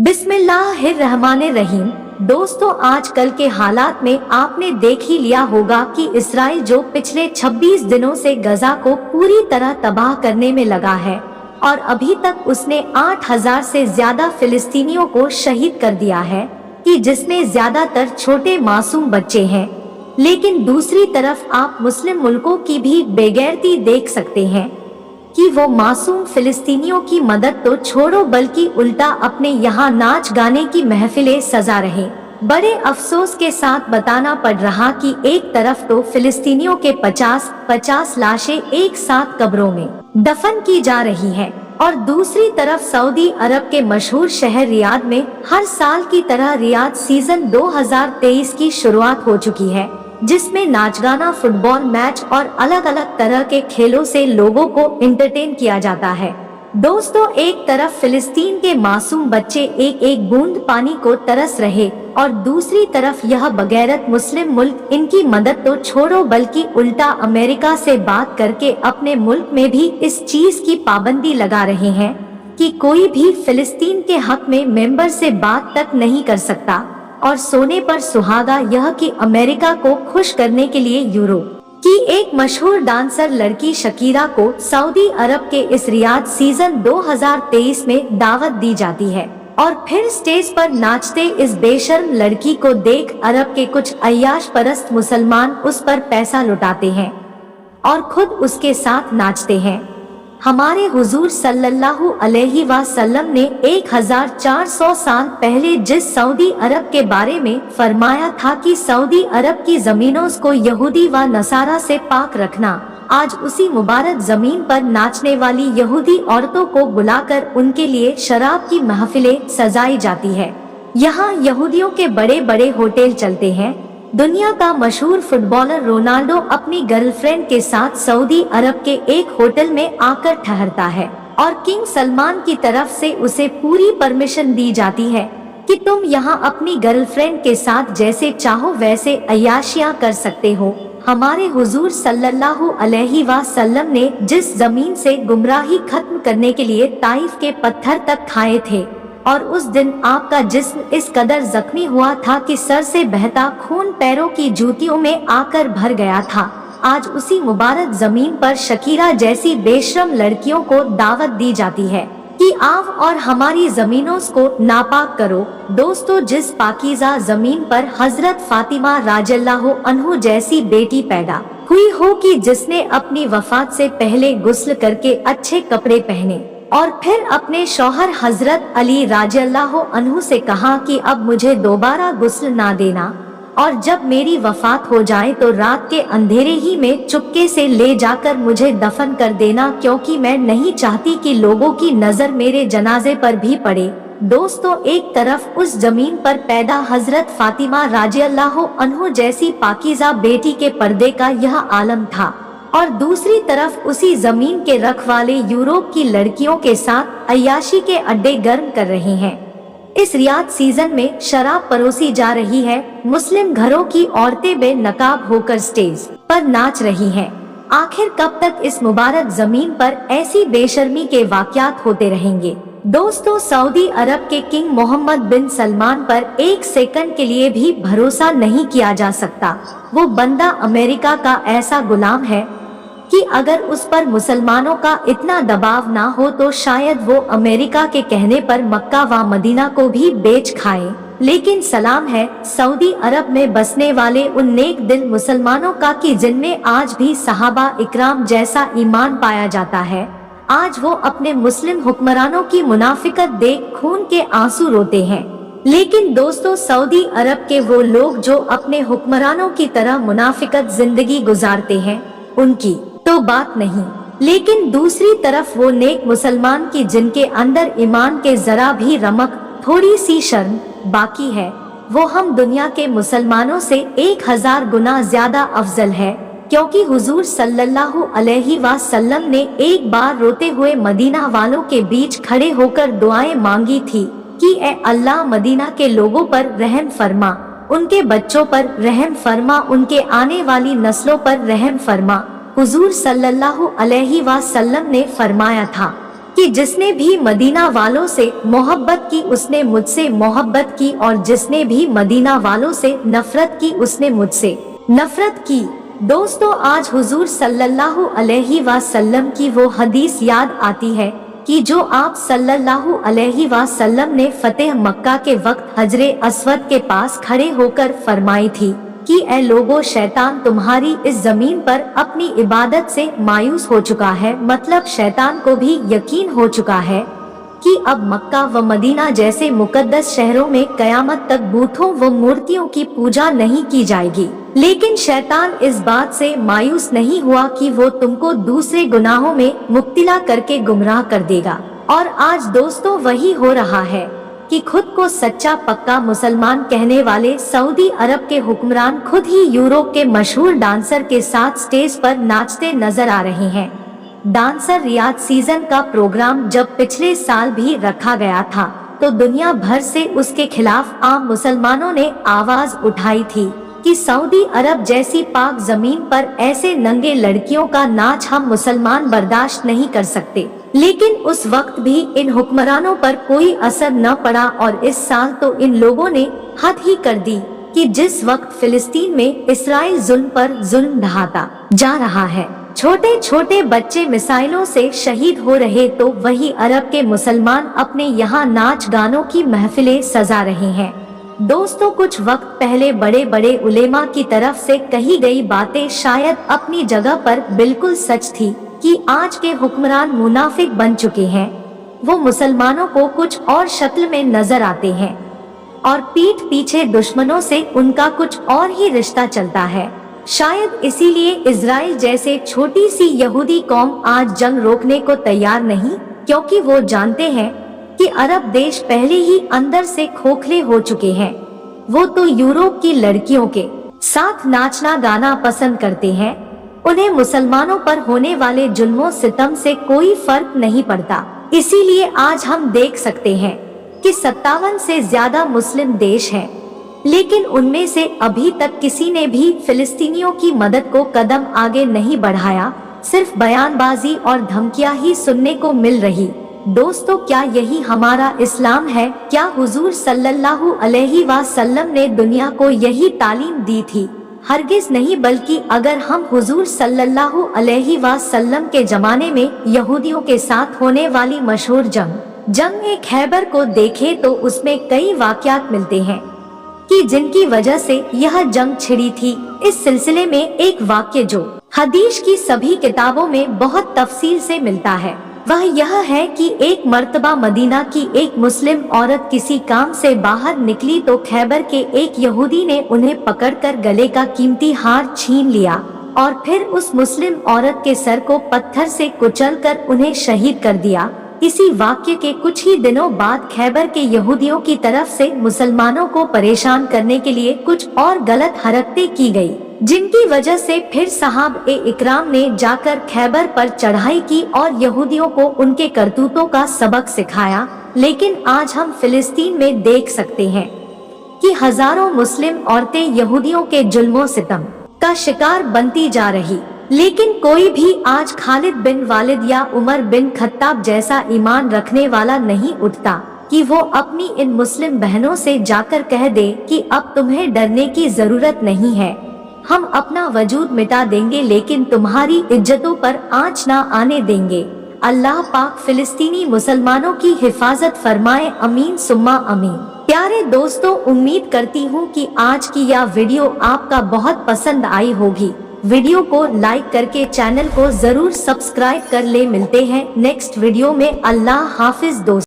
बिस्मिल्लाहिर्रहमानिर्रहीम। दोस्तों, आजकल के हालात में आपने देख ही लिया होगा कि इसराइल जो पिछले 26 दिनों से गजा को पूरी तरह तबाह करने में लगा है और अभी तक उसने 8000 से ज्यादा फिलिस्तीनियों को शहीद कर दिया है, कि जिसमें ज्यादातर छोटे मासूम बच्चे हैं। लेकिन दूसरी तरफ आप मुस्लिम मुल्कों की भी बेगैरती देख सकते हैं कि वो मासूम फिलिस्तीनियों की मदद तो छोड़ो बल्कि उल्टा अपने यहाँ नाच गाने की महफिलें सजा रहे। बड़े अफसोस के साथ बताना पड़ रहा कि एक तरफ तो फिलिस्तीनियों के 50 लाशें एक साथ कब्रों में दफन की जा रही हैं और दूसरी तरफ सऊदी अरब के मशहूर शहर रियाद में हर साल की तरह रियाद सीजन 2023 की शुरुआत हो चुकी है, जिसमें नाच गाना, फुटबॉल मैच और अलग अलग तरह के खेलों से लोगों को एंटरटेन किया जाता है। दोस्तों, एक तरफ फिलिस्तीन के मासूम बच्चे एक एक बूंद पानी को तरस रहे और दूसरी तरफ यह बगैरत मुस्लिम मुल्क इनकी मदद तो छोड़ो बल्कि उल्टा अमेरिका से बात करके अपने मुल्क में भी इस चीज की पाबंदी लगा रहे हैं कि कोई भी फिलिस्तीन के हक में मेंबर से बात तक नहीं कर सकता। और सोने पर सुहागा यह कि अमेरिका को खुश करने के लिए यूरोप की एक मशहूर डांसर लड़की शकीरा को सऊदी अरब के इस रियाद सीजन 2023 में दावत दी जाती है और फिर स्टेज पर नाचते इस बेशर्म लड़की को देख अरब के कुछ अय्याश परस्त मुसलमान उस पर पैसा लुटाते हैं और खुद उसके साथ नाचते हैं। हमारे हुजूर सल्लल्लाहु अलैहि वसल्लम ने 1400 साल पहले जिस सऊदी अरब के बारे में फरमाया था कि सऊदी अरब की जमीनों को यहूदी व नसारा से पाक रखना, आज उसी मुबारक जमीन पर नाचने वाली यहूदी औरतों को बुलाकर उनके लिए शराब की महफिलें सजाई जाती है। यहाँ यहूदियों के बड़े बड़े होटल चलते हैं। दुनिया का मशहूर फुटबॉलर रोनाल्डो अपनी गर्लफ्रेंड के साथ सऊदी अरब के एक होटल में आकर ठहरता है और किंग सलमान की तरफ से उसे पूरी परमिशन दी जाती है कि तुम यहाँ अपनी गर्लफ्रेंड के साथ जैसे चाहो वैसे अय्याशियाँ कर सकते हो। हमारे हुजूर सल्लल्लाहु अलैहि वसल्लम ने जिस जमीन से गुमराही खत्म करने के लिए ताइफ के पत्थर तक खाए थे और उस दिन आपका जिस्म इस कदर जख्मी हुआ था कि सर से बहता खून पैरों की जूतियों में आकर भर गया था, आज उसी मुबारक जमीन पर शकीरा जैसी बेशर्म लड़कियों को दावत दी जाती है कि आओ और हमारी जमीनों को नापाक करो। दोस्तों, जिस पाकीज़ा जमीन पर हजरत फातिमा राज़ियल्लाहु अन्हा जैसी बेटी पैदा हुई हो कि जिसने अपनी वफात से पहले गुस्ल करके अच्छे कपड़े पहने और फिर अपने शौहर हजरत अली राज़ियल्लाहु अन्हु से कहा कि अब मुझे दोबारा गुस्ल ना देना और जब मेरी वफात हो जाए तो रात के अंधेरे ही में चुपके से ले जाकर मुझे दफन कर देना, क्योंकि मैं नहीं चाहती कि लोगों की नजर मेरे जनाजे पर भी पड़े। दोस्तों, एक तरफ उस जमीन पर पैदा हजरत फातिमा राज़ियल्लाहु अन्हु जैसी पाकीज़ा बेटी के पर्दे का यह आलम था और दूसरी तरफ उसी जमीन के रखवाले यूरोप की लड़कियों के साथ अय्याशी के अड्डे गर्म कर रहे हैं। इस रियाद सीजन में शराब परोसी जा रही है, मुस्लिम घरों की औरतें बेनकाब होकर स्टेज पर नाच रही हैं। आखिर कब तक इस मुबारक जमीन पर ऐसी बेशर्मी के वाकयात होते रहेंगे? दोस्तों, सऊदी अरब के किंग मोहम्मद बिन सलमान पर एक सेकंड के लिए भी भरोसा नहीं किया जा सकता। वो बंदा अमेरिका का ऐसा गुलाम है कि अगर उस पर मुसलमानों का इतना दबाव ना हो तो शायद वो अमेरिका के कहने पर मक्का व मदीना को भी बेच खाए। लेकिन सलाम है सऊदी अरब में बसने वाले उन नेक दिल मुसलमानों का कि जिनमें आज भी सहाबा इकराम जैसा ईमान पाया जाता है। आज वो अपने मुस्लिम हुक्मरानों की मुनाफिकत देख खून के आंसू रोते हैं। लेकिन दोस्तों, सऊदी अरब के वो लोग जो अपने हुक्मरानों की तरह मुनाफिकत जिंदगी गुजारते हैं, उनकी तो बात नहीं। लेकिन दूसरी तरफ वो नेक मुसलमान की जिनके अंदर ईमान के जरा भी रमक, थोड़ी सी शर्म बाकी है, वो हम दुनिया के मुसलमानों से 1000 गुना ज्यादा अफजल है, क्योंकि हुजूर सल्लल्लाहु अलैहि वसल्लम ने एक बार रोते हुए मदीना वालों के बीच खड़े होकर दुआएं मांगी थी कि ए अल्लाह, मदीना के लोगों पर रहम फरमा, उनके बच्चों पर रहम फरमा, उनके आने वाली नस्लों पर रहम फरमा। हुजूर सल्लल्लाहु अलैहि वसल्लम ने फरमाया था कि जिसने भी मदीना वालों से मोहब्बत की उसने मुझसे मोहब्बत की और जिसने भी मदीना वालों से नफरत की उसने मुझसे नफरत की। दोस्तों, आज हुजूर सल्लल्लाहु अलैहि वसल्लम की वो हदीस याद आती है कि जो आप सल्लल्लाहु अलैहि वसल्लम ने फतेह मक्का के वक्त हजरे अस्वद के पास खड़े होकर फरमाई थी कि ए लोगों, शैतान तुम्हारी इस जमीन पर अपनी इबादत से मायूस हो चुका है। मतलब शैतान को भी यकीन हो चुका है कि अब मक्का व मदीना जैसे मुकद्दस शहरों में कयामत तक बूतों व मूर्तियों की पूजा नहीं की जाएगी। लेकिन शैतान इस बात से मायूस नहीं हुआ कि वो तुमको दूसरे गुनाहों में मुब्तला करके गुमराह कर देगा। और आज दोस्तों वही हो रहा है कि खुद को सच्चा पक्का मुसलमान कहने वाले सऊदी अरब के हुक्मरान खुद ही यूरोप के मशहूर डांसर के साथ स्टेज पर नाचते नजर आ रहे हैं। डांसर रियाद सीजन का प्रोग्राम जब पिछले साल भी रखा गया था तो दुनिया भर से उसके खिलाफ आम मुसलमानों ने आवाज उठाई थी कि सऊदी अरब जैसी पाक जमीन पर ऐसे नंगे लड़कियों का नाच हम मुसलमान बर्दाश्त नहीं कर सकते। लेकिन उस वक्त भी इन हुक्मरानों पर कोई असर न पड़ा और इस साल तो इन लोगों ने हद ही कर दी कि जिस वक्त फिलिस्तीन में इसराइल जुल्म पर जुल्म ढाता जा रहा है, छोटे छोटे बच्चे मिसाइलों से शहीद हो रहे, तो वही अरब के मुसलमान अपने यहाँ नाच गानों की महफिलें सजा रहे हैं। दोस्तों, कुछ वक्त पहले बड़े बड़े उलेमा की तरफ से कही गई बातें शायद अपनी जगह पर बिल्कुल सच थी कि आज के हुक्मरान मुनाफिक बन चुके हैं। वो मुसलमानों को कुछ और शक्ल में नजर आते हैं और पीठ पीछे दुश्मनों से उनका कुछ और ही रिश्ता चलता है। शायद इसीलिए इजराइल जैसे छोटी सी यहूदी कौम आज जंग रोकने को तैयार नहीं, क्योंकि वो जानते हैं कि अरब देश पहले ही अंदर से खोखले हो चुके हैं। वो तो यूरोप की लड़कियों के साथ नाचना गाना पसंद करते हैं। उन्हें मुसलमानों पर होने वाले जुल्मों सितम से कोई फर्क नहीं पड़ता। इसीलिए आज हम देख सकते हैं कि 57 से ज्यादा मुस्लिम देश हैं, लेकिन उनमें से अभी तक किसी ने भी फिलिस्तीनियों की मदद को कदम आगे नहीं बढ़ाया। सिर्फ बयानबाजी और धमकियां ही सुनने को मिल रही। दोस्तों, क्या यही हमारा इस्लाम है? क्या हुजूर सल्लल्लाहु अलैहि वसल्लम ने दुनिया को यही तालीम दी थी? हरगिज नहीं, बल्कि अगर हम हुजूर सल्लल्लाहु अलैहि वसल्लम के जमाने में यहूदियों के साथ होने वाली मशहूर जंग खैबर को देखें तो उसमें कई वाकयात मिलते हैं कि जिनकी वजह से यह जंग छिड़ी थी। इस सिलसिले में एक वाक्य जो हदीस की सभी किताबों में बहुत तफसील से मिलता है, वह यह है कि एक मर्तबा मदीना की एक मुस्लिम औरत किसी काम से बाहर निकली तो खैबर के एक यहूदी ने उन्हें पकड़कर गले का कीमती हार छीन लिया और फिर उस मुस्लिम औरत के सर को पत्थर से कुचलकर उन्हें शहीद कर दिया। इसी वाक्य के कुछ ही दिनों बाद खैबर के यहूदियों की तरफ से मुसलमानों को परेशान करने के लिए कुछ और गलत हरकतें की गई, जिनकी वजह से फिर साहब ए इकराम ने जाकर खैबर पर चढ़ाई की और यहूदियों को उनके करतूतों का सबक सिखाया। लेकिन आज हम फिलिस्तीन में देख सकते हैं कि हजारों मुस्लिम औरतें यहूदियों के जुल्मों सितम का शिकार बनती जा रही, लेकिन कोई भी आज खालिद बिन वालिद या उमर बिन खत्ताब जैसा ईमान रखने वाला नहीं उठता कि वो अपनी इन मुस्लिम बहनों से जाकर कह दे कि अब तुम्हें डरने की जरूरत नहीं है, हम अपना वजूद मिटा देंगे लेकिन तुम्हारी इज्जतों पर आंच ना आने देंगे। अल्लाह पाक फिलिस्तीनी मुसलमानों की हिफाजत फरमाए, अमीन सुम्मा अमीन। प्यारे दोस्तों, उम्मीद करती हूँ कि आज की यह वीडियो आपका बहुत पसंद आई होगी। वीडियो को लाइक करके चैनल को जरूर सब्सक्राइब कर ले। मिलते हैं नेक्स्ट वीडियो में। अल्लाह हाफिज दोस्तों।